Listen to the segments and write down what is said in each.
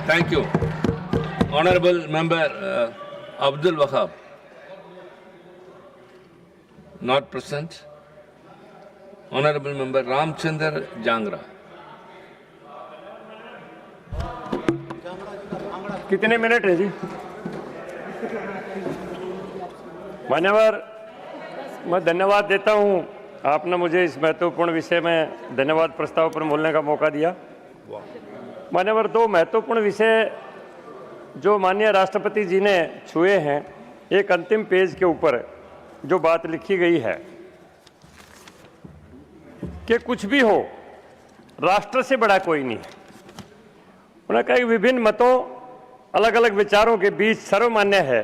Thank you. Honorable Member Abdul Wahab. Not present. Honorable Member Ramchandar Jangra. कितने minute है जी? मान्यवर, मैं धन्यवाद देता हूं, आपने मुझे इस महत्वपूर्ण विषय में धन्यवाद प्रस्ताव पर बोलने का मौका दिया। मान्यवर, दो महत्वपूर्ण विषय जो माननीय राष्ट्रपति जी ने छुए हैं, एक अंतिम पेज के ऊपर जो बात लिखी गई है कि कुछ भी हो राष्ट्र से बड़ा कोई नहीं। उन्होंने कहा कि विभिन्न मतों, अलग अलग विचारों के बीच सर्वमान्य है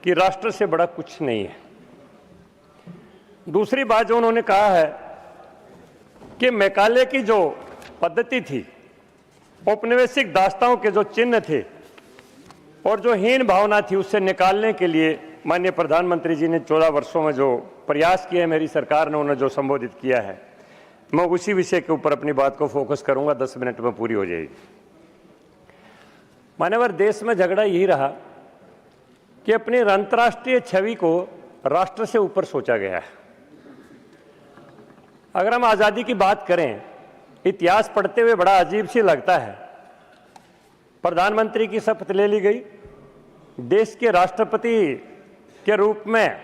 कि राष्ट्र से बड़ा कुछ नहीं है। दूसरी बात जो उन्होंने कहा है कि मैकाले की जो पद्धति थी, औपनिवेशिक दास्ताओं के जो चिन्ह थे और जो हीन भावना थी, उससे निकालने के लिए माननीय प्रधानमंत्री जी ने 14 वर्षों में जो प्रयास किए, मेरी सरकार ने उन्हें जो संबोधित किया है, मैं उसी विषय के ऊपर अपनी बात को फोकस करूंगा। 10 मिनट में पूरी हो जाएगी। मान्यवर, देश में झगड़ा यही रहा कि अपनी अंतर्राष्ट्रीय छवि को राष्ट्र से ऊपर सोचा गया है। अगर हम आज़ादी की बात करें, इतिहास पढ़ते हुए बड़ा अजीब सी लगता है। प्रधानमंत्री की शपथ ले ली गई, देश के राष्ट्रपति के रूप में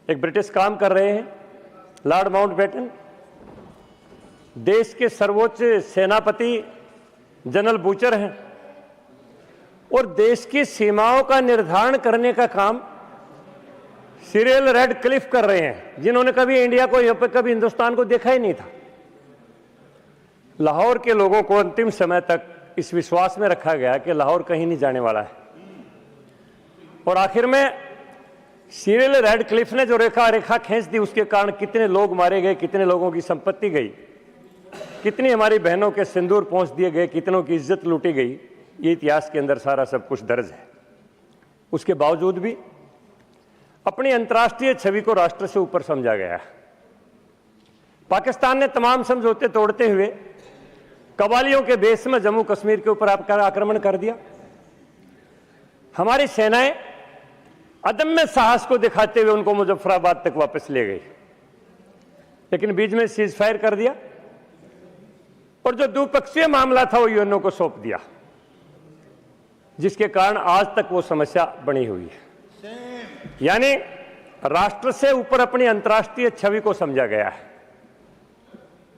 एक ब्रिटिश काम कर रहे हैं, लॉर्ड माउंटबेटन। देश के सर्वोच्च सेनापति जनरल बूचर हैं और देश की सीमाओं का निर्धारण करने का काम सिरिल रेडक्लिफ कर रहे हैं, जिन्होंने कभी इंडिया को, या कभी हिंदुस्तान को देखा ही नहीं था। लाहौर के लोगों को अंतिम समय तक इस विश्वास में रखा गया कि लाहौर कहीं नहीं जाने वाला है, और आखिर में सिरिल रेडक्लिफ ने जो रेखा खींच दी, उसके कारण कितने लोग मारे गए, कितने लोगों की संपत्ति गई, कितनी हमारी बहनों के सिंदूर पहुंच दिए गए, कितनों की इज्जत लूटी गई, ये इतिहास के अंदर सारा सब कुछ दर्ज है। उसके बावजूद भी अपनी अंतर्राष्ट्रीय छवि को राष्ट्र से ऊपर समझा गया है। पाकिस्तान ने तमाम समझौते तोड़ते हुए कबालियों के बेस में जम्मू कश्मीर के ऊपर आक्रमण कर दिया। हमारी सेनाएं अदम्य साहस को दिखाते हुए उनको मुजफ्फराबाद तक वापस ले गई, लेकिन बीच में सीज फायर कर दिया और जो द्विपक्षीय मामला था वो यूएनओ को सौंप दिया, जिसके कारण आज तक वो समस्या बनी हुई है। यानी राष्ट्र से ऊपर अपनी अंतर्राष्ट्रीय छवि को समझा गया है।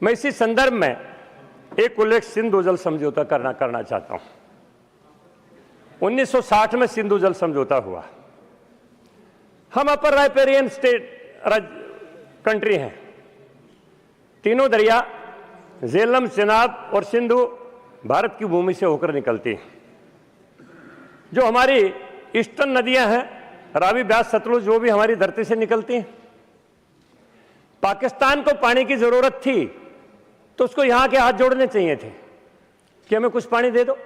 मैं इसी संदर्भ में एक उल्लेख सिंधु जल समझौता करना चाहता हूं। 1960 में सिंधु जल समझौता हुआ। हम अपर राइपेरियन कंट्री हैं। तीनों दरिया झेलम, चेनाब और सिंधु भारत की भूमि से होकर निकलती हैं। जो हमारी ईस्टर्न नदियां हैं, रावी, ब्यास, सतलुज, वो भी हमारी धरती से निकलती हैं। पाकिस्तान को पानी की जरूरत थी तो उसको यहां के हाथ जोड़ने चाहिए थे कि हमें कुछ पानी दे दो,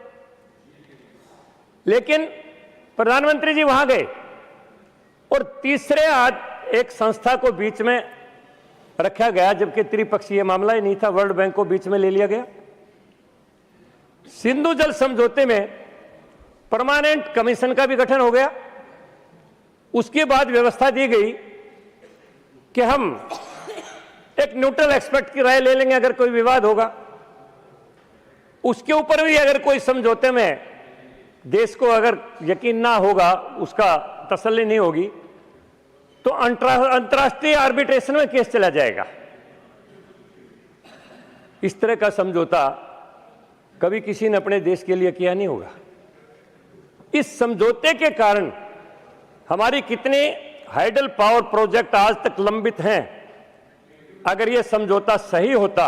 लेकिन प्रधानमंत्री जी वहां गए और तीसरे हाथ एक संस्था को बीच में रखा गया, जबकि त्रिपक्षीय मामला ही नहीं था। वर्ल्ड बैंक को बीच में ले लिया गया। सिंधु जल समझौते में परमानेंट कमीशन का भी गठन हो गया। उसके बाद व्यवस्था दी गई कि हम एक न्यूट्रल एक्सपर्ट की राय ले लेंगे अगर कोई विवाद होगा। उसके ऊपर भी अगर कोई समझौते में देश को अगर यकीन ना होगा, उसका तसल्ली नहीं होगी, तो अंतर्राष्ट्रीय आर्बिट्रेशन में केस चला जाएगा। इस तरह का समझौता कभी किसी ने अपने देश के लिए किया नहीं होगा। इस समझौते के कारण हमारी कितने हाइडल पावर प्रोजेक्ट आज तक लंबित हैं। अगर यह समझौता सही होता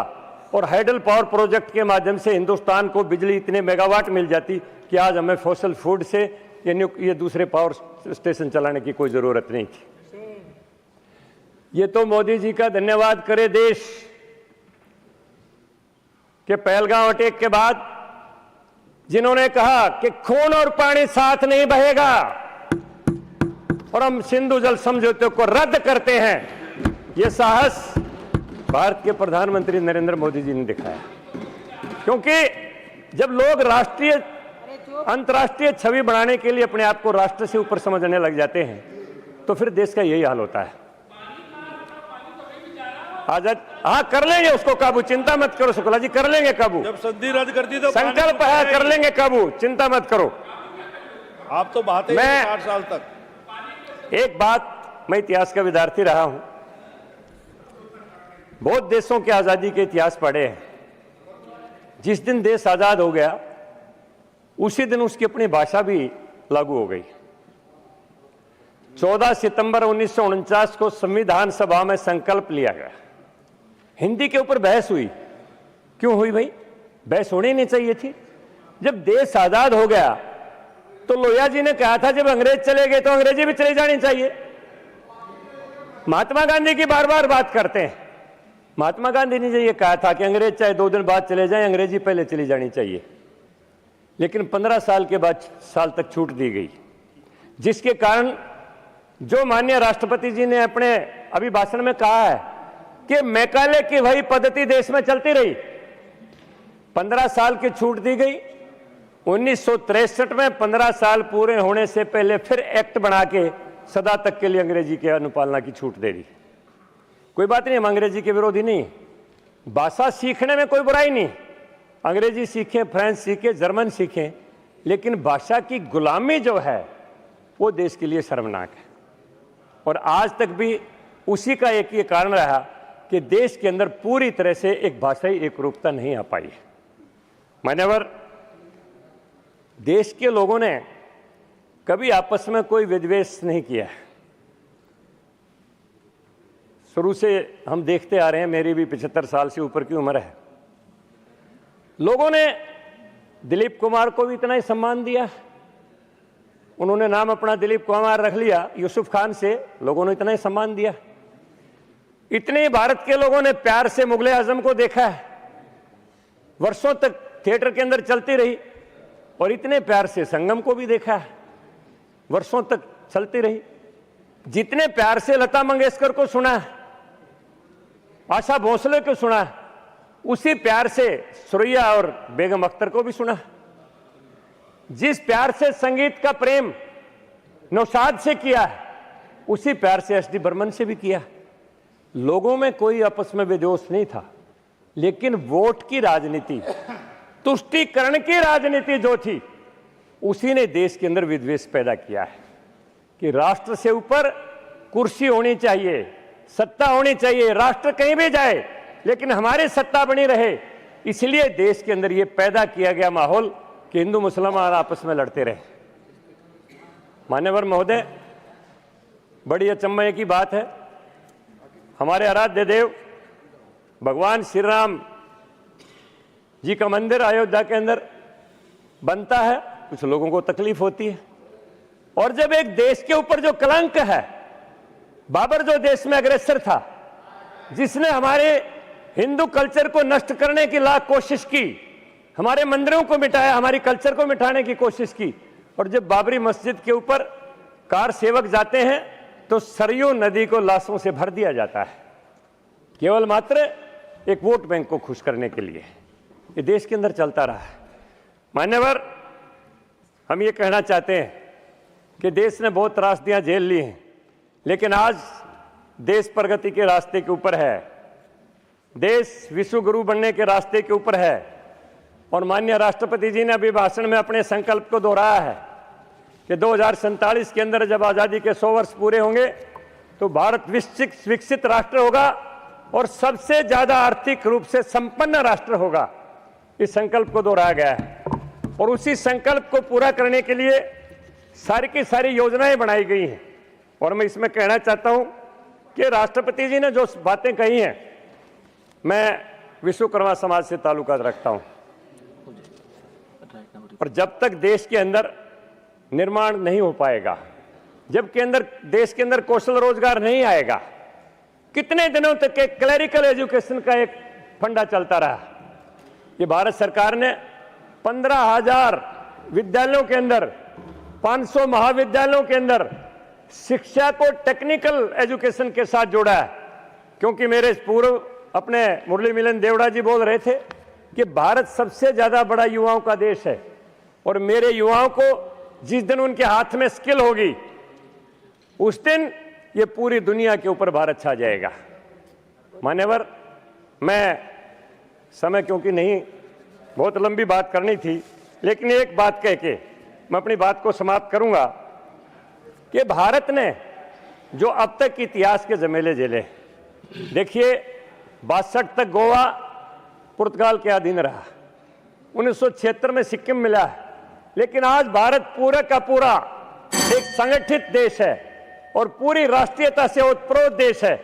और हाइडल पावर प्रोजेक्ट के माध्यम से हिंदुस्तान को बिजली इतने मेगावाट मिल जाती कि आज हमें फॉसिल फूड से ये दूसरे पावर स्टेशन चलाने की कोई जरूरत नहीं थी। ये तो मोदी जी का धन्यवाद करे देश के पहलगांव अटैक के बाद, जिन्होंने कहा कि खून और पानी साथ नहीं बहेगा और हम सिंधु जल समझौते को रद्द करते हैं। ये साहस भारत के प्रधानमंत्री नरेंद्र मोदी जी ने दिखाया, क्योंकि जब लोग राष्ट्रीय अंतर्राष्ट्रीय छवि बनाने के लिए अपने आप को राष्ट्र से ऊपर समझने लग जाते हैं तो फिर देश का यही हाल होता है। आजाद, हाँ कर लेंगे उसको काबू, चिंता मत करो शुक्ला जी, कर लेंगे काबू। जब संधि रद्द कर दी तो संकल्प है, कर लेंगे काबू, चिंता मत करो। आप तो बहाते ही मैं 60 साल तक। एक बात, मैं इतिहास का विद्यार्थी रहा हूं, बहुत देशों के आजादी के इतिहास पढ़े हैं। जिस दिन देश आजाद हो गया उसी दिन उसकी अपनी भाषा भी लागू हो गई। 14 सितंबर 1949 को संविधान सभा में संकल्प लिया गया। हिंदी के ऊपर बहस हुई। क्यों हुई भाई? बहस होनी नहीं चाहिए थी। जब देश आजाद हो गया तो लोहिया जी ने कहा था जब अंग्रेज चले गए तो अंग्रेजी भी चली जानी चाहिए। महात्मा गांधी की बार बार बात करते हैं। महात्मा गांधी ने ये कहा था कि अंग्रेज चाहे 2 दिन बाद चले जाएं, अंग्रेजी पहले चली जानी चाहिए। लेकिन 15 साल के बाद साल तक छूट दी गई, जिसके कारण जो माननीय राष्ट्रपति जी ने अपने अभिभाषण में कहा है कि मैकाले की वही पद्धति देश में चलती रही। 15 साल की छूट दी गई। 1963 में 15 साल पूरे होने से पहले फिर एक्ट बना के सदा तक के लिए अंग्रेजी के अनुपालना की छूट दे दी। कोई बात नहीं, हम अंग्रेजी के विरोधी नहीं, भाषा सीखने में कोई बुराई नहीं। अंग्रेजी सीखें, फ्रेंच सीखें, जर्मन सीखें, लेकिन भाषा की गुलामी जो है वो देश के लिए शर्मनाक है। और आज तक भी उसी का एक ये कारण रहा कि देश के अंदर पूरी तरह से एक भाषाई एकरूपता नहीं आ पाई है। मान्यवर, देश के लोगों ने कभी आपस में कोई विद्वेष नहीं किया है। शुरू से हम देखते आ रहे हैं, मेरी भी 75 साल से ऊपर की उम्र है। लोगों ने दिलीप कुमार को भी इतना ही सम्मान दिया। उन्होंने नाम अपना दिलीप कुमार रख लिया यूसुफ खान से, लोगों ने इतना ही सम्मान दिया। इतने भारत के लोगों ने प्यार से मुगले आजम को देखा है, वर्षों तक थिएटर के अंदर चलती रही। और इतने प्यार से संगम को भी देखा है, वर्षों तक चलती रही। जितने प्यार से लता मंगेशकर को सुना है, आशा भोसले को सुना है, उसी प्यार से सुरैया और बेगम अख्तर को भी सुना। जिस प्यार से संगीत का प्रेम नौशाद से किया है, उसी प्यार से एस डी बर्मन से भी किया। लोगों में कोई आपस में विद्वेष नहीं था, लेकिन वोट की राजनीति, तुष्टीकरण की राजनीति जो थी, उसी ने देश के अंदर विद्वेष पैदा किया है कि राष्ट्र से ऊपर कुर्सी होनी चाहिए, सत्ता होनी चाहिए, राष्ट्र कहीं भी जाए लेकिन हमारी सत्ता बनी रहे। इसलिए देश के अंदर यह पैदा किया गया माहौल कि हिंदू मुसलमान आपस में लड़ते रहे। मान्यवर महोदय, बड़ी अचंभे की बात है, हमारे आराध्य देव भगवान श्री राम जी का मंदिर अयोध्या के अंदर बनता है, कुछ लोगों को तकलीफ होती है। और जब एक देश के ऊपर जो कलंक है, बाबर जो देश में अग्रेसर था, जिसने हमारे हिंदू कल्चर को नष्ट करने की लाख कोशिश की, हमारे मंदिरों को मिटाया, हमारी कल्चर को मिटाने की कोशिश की, और जब बाबरी मस्जिद के ऊपर कार सेवक जाते हैं तो सरयू नदी को लाशों से भर दिया जाता है, केवल मात्र एक वोट बैंक को खुश करने के लिए। ये देश के अंदर चलता रहा है। मान्यवर, हम ये कहना चाहते हैं कि देश ने बहुत त्रासदियां झेल ली हैं, लेकिन आज देश प्रगति के रास्ते के ऊपर है, देश विश्व गुरु बनने के रास्ते के ऊपर है। और माननीय राष्ट्रपति जी ने अभी भाषण में अपने संकल्प को दोहराया है कि 2047 के अंदर जब आज़ादी के 100 वर्ष पूरे होंगे तो भारत विकसित राष्ट्र होगा और सबसे ज्यादा आर्थिक रूप से संपन्न राष्ट्र होगा। इस संकल्प को दोहराया गया है और उसी संकल्प को पूरा करने के लिए सारी की सारी योजनाएं बनाई गई हैं। और मैं इसमें कहना चाहता हूं कि राष्ट्रपति जी ने जो बातें कही हैं, मैं विश्वकर्मा समाज से ताल्लुकात रखता हूं, और जब तक देश के अंदर निर्माण नहीं हो पाएगा, जब के अंदर देश के अंदर कौशल रोजगार नहीं आएगा, कितने दिनों तक एक क्लरिकल एजुकेशन का एक फंडा चलता रहा। ये भारत सरकार ने 15,000 विद्यालयों के अंदर, 500 महाविद्यालयों के अंदर शिक्षा को टेक्निकल एजुकेशन के साथ जोड़ा है। क्योंकि मेरे पूर्व अपने मुरली मिलन देवड़ा जी बोल रहे थे कि भारत सबसे ज्यादा बड़ा युवाओं का देश है और मेरे युवाओं को जिस दिन उनके हाथ में स्किल होगी उस दिन ये पूरी दुनिया के ऊपर भारत छा जाएगा। मान्यवर, मैं समय क्योंकि नहीं, बहुत लंबी बात करनी थी, लेकिन एक बात कह के मैं अपनी बात को समाप्त करूंगा कि भारत ने जो अब तक इतिहास के जमेले झेले, देखिए 62 तक गोवा पुर्तगाल के अधीन रहा, 1976 में सिक्किम मिला, लेकिन आज भारत पूरा का पूरा एक संगठित देश है और पूरी राष्ट्रीयता से ओतप्रोत देश है।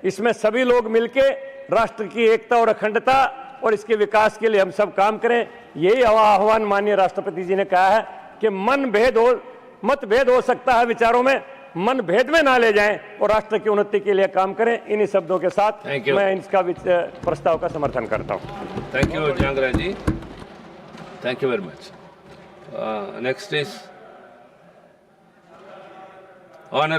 इसमें सभी लोग मिलके राष्ट्र की एकता और अखंडता और इसके विकास के लिए हम सब काम करें। यही आह्वान माननीय राष्ट्रपति जी ने कहा है कि मतभेद हो सकता है विचारों में, मन भेद में ना ले जाएं और राष्ट्र की उन्नति के लिए काम करें। इन्हीं शब्दों के साथ मैं इसका प्रस्ताव का समर्थन करता हूं। Thank you Jangra ji, thank you very much. Next is honourable